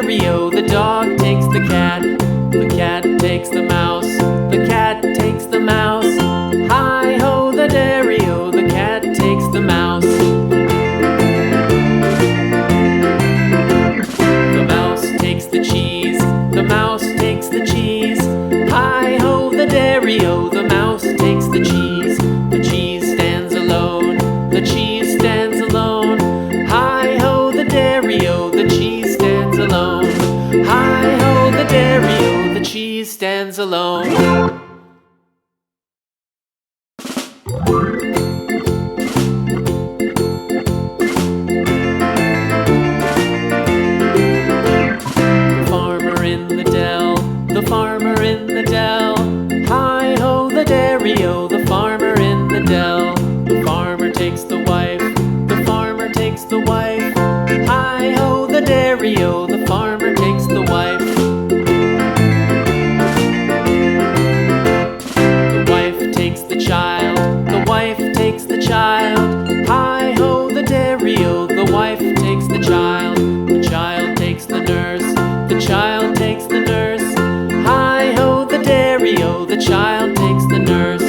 dairy-o, the dog takes the cat. The cat takes the mouse. The cat takes the mouse. Hi-ho, the dairy-o, the cat takes the mouse. The mouse takes the cheese. The mouse takes the cheese. Hi-ho, the dairy-o, the mouse takes the cheese. The cheese stands alone. The cheese stands alone. Hi-ho, the dairy-o, the cheese stands alone. Hi-ho, the dairy-o, the cheese stands alone. The farmer in the dell. Hi-ho, the dairy-o, the farmer in the dell. The farmer takes the wife. The farmer takes the wife. Hi-ho, the dairy-o, the farmer takes the wife. The wife takes the child. The wife takes the child. Hi-ho, the dairy-o, the wife takes the child. The child takes the nurse. The child takes the nurse. Hi-ho, the dairy-o, the child takes the nurse.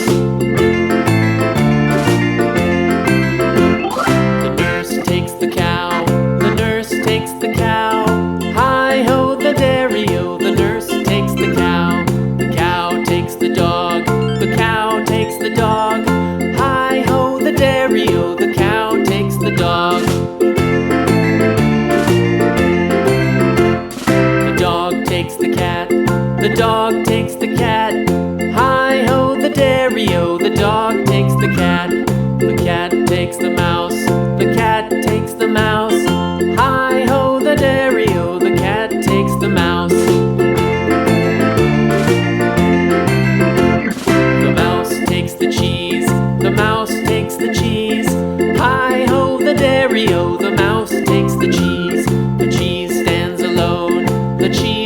The nurse takes the cow. The nurse takes the cow. Hi-ho, the dairy-o, the nurse takes the cow. The cow takes the dog. The cow takes the dog. Hi-ho, the dairy-o, the cow takes the dog. The dog takes the cat. The dog takes the cat. Hi-ho, the dairy-o, the dog takes the cat. The cat takes the mouse. The cat takes the mouse. Hi-ho, the dairy-o, the cat takes the mouse. The mouse takes the cheese. The mouse takes the cheese. Hi-ho, the dairy-o, the mouse takes the cheese. The cheese stands alone. The cheese